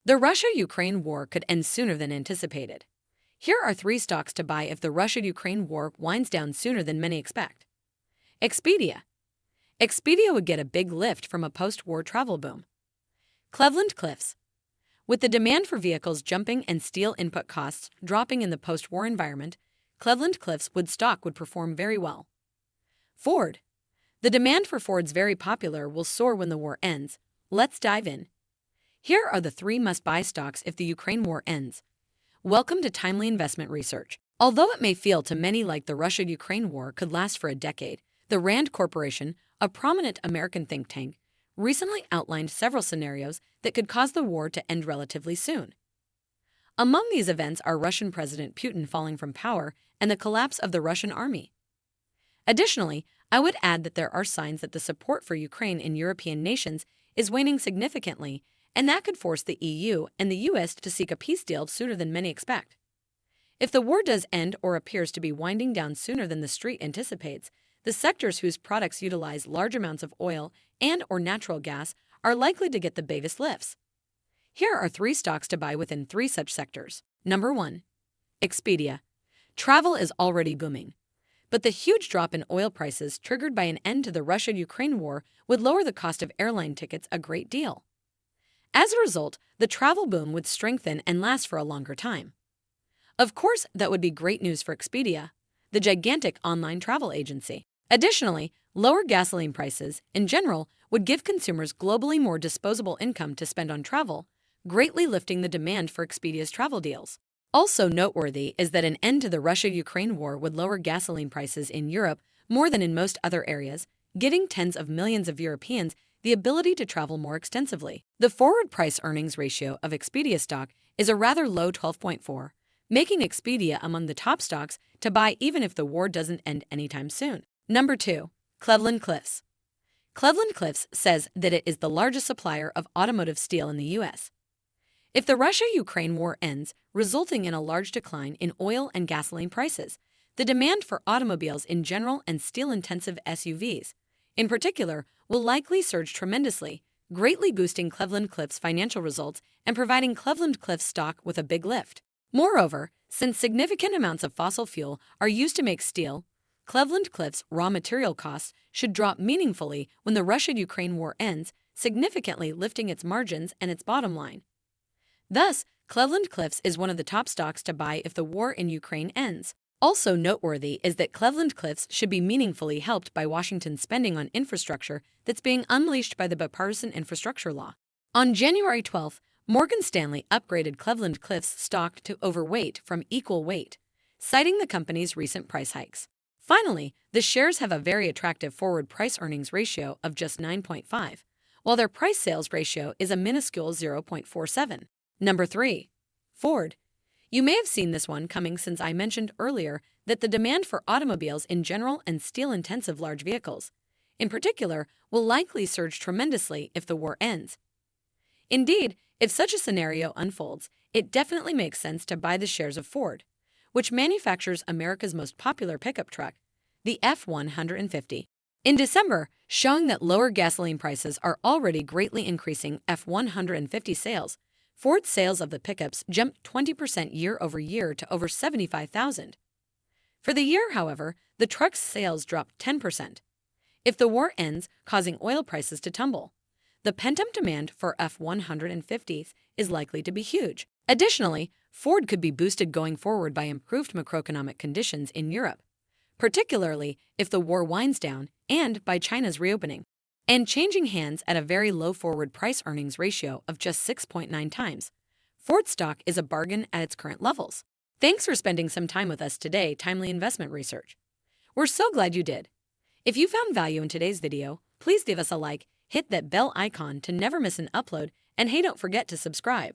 The Russia-Ukraine war could end sooner than anticipated. Here are 3 stocks to buy if the Russia-Ukraine war winds down sooner than many expect. Expedia. Expedia would get a big lift from a post-war travel boom. Cleveland Cliffs. With the demand for vehicles jumping and steel input costs dropping in the post-war environment, Cleveland Cliffs stock would perform very well. Ford. The demand for Ford's very popular will soar when the war ends. Let's dive in. Here are the 3 must-buy stocks if the Ukraine war ends. Welcome to Timely Investment Research. Although it may feel to many like the Russia-Ukraine war could last for a decade, the RAND Corporation, a prominent American think tank, recently outlined several scenarios that could cause the war to end relatively soon. Among these events are Russian President Putin falling from power and the collapse of the Russian army. Additionally, I would add that there are signs that the support for Ukraine in European nations is waning significantly, and that could force the EU and the US to seek a peace deal sooner than many expect. If the war does end or appears to be winding down sooner than the street anticipates, the sectors whose products utilize large amounts of oil and/or natural gas are likely to get the biggest lifts. Here are 3 stocks to buy within 3 such sectors. Number 1. Expedia. Travel is already booming, but the huge drop in oil prices triggered by an end to the Russia-Ukraine war would lower the cost of airline tickets a great deal. As a result, the travel boom would strengthen and last for a longer time. Of course, that would be great news for Expedia, the gigantic online travel agency. Additionally, lower gasoline prices, in general, would give consumers globally more disposable income to spend on travel, greatly lifting the demand for Expedia's travel deals. Also noteworthy is that an end to the Russia-Ukraine war would lower gasoline prices in Europe more than in most other areas, giving tens of millions of Europeans the ability to travel more extensively. The forward price-earnings ratio of Expedia stock is a rather low 12.4, making Expedia among the top stocks to buy even if the war doesn't end anytime soon. Number 2. Cleveland Cliffs. Cleveland Cliffs says that it is the largest supplier of automotive steel in the U.S. If the Russia-Ukraine war ends, resulting in a large decline in oil and gasoline prices, the demand for automobiles in general and steel-intensive SUVs, in particular, will likely surge tremendously, greatly boosting Cleveland Cliffs' financial results and providing Cleveland Cliffs stock with a big lift. Moreover, since significant amounts of fossil fuel are used to make steel, Cleveland Cliffs' raw material costs should drop meaningfully when the Russia-Ukraine war ends, significantly lifting its margins and its bottom line. Thus, Cleveland Cliffs is one of the top stocks to buy if the war in Ukraine ends. Also noteworthy is that Cleveland Cliffs should be meaningfully helped by Washington's spending on infrastructure that's being unleashed by the bipartisan infrastructure law. On January 12th, Morgan Stanley upgraded Cleveland Cliffs stock to overweight from equal weight, citing the company's recent price hikes. Finally, the shares have a very attractive forward price-earnings ratio of just 9.5, while their price-sales ratio is a minuscule 0.47. Number 3. Ford. You may have seen this one coming since I mentioned earlier that the demand for automobiles in general and steel-intensive large vehicles, in particular, will likely surge tremendously if the war ends. Indeed, if such a scenario unfolds, it definitely makes sense to buy the shares of Ford, which manufactures America's most popular pickup truck, the F-150. In December, showing that lower gasoline prices are already greatly increasing F-150 sales, Ford's sales of the pickups jumped 20% year-over-year to over 75,000. For the year, however, the truck's sales dropped 10%. If the war ends, causing oil prices to tumble, the pent-up demand for F-150s is likely to be huge. Additionally, Ford could be boosted going forward by improved macroeconomic conditions in Europe, particularly if the war winds down and by China's reopening, and changing hands at a very low forward price-earnings ratio of just 6.9 times. Ford stock is a bargain at its current levels. Thanks for spending some time with us today, Timely Investment Research. We're so glad you did. If you found value in today's video, please give us a like, hit that bell icon to never miss an upload, and hey, don't forget to subscribe.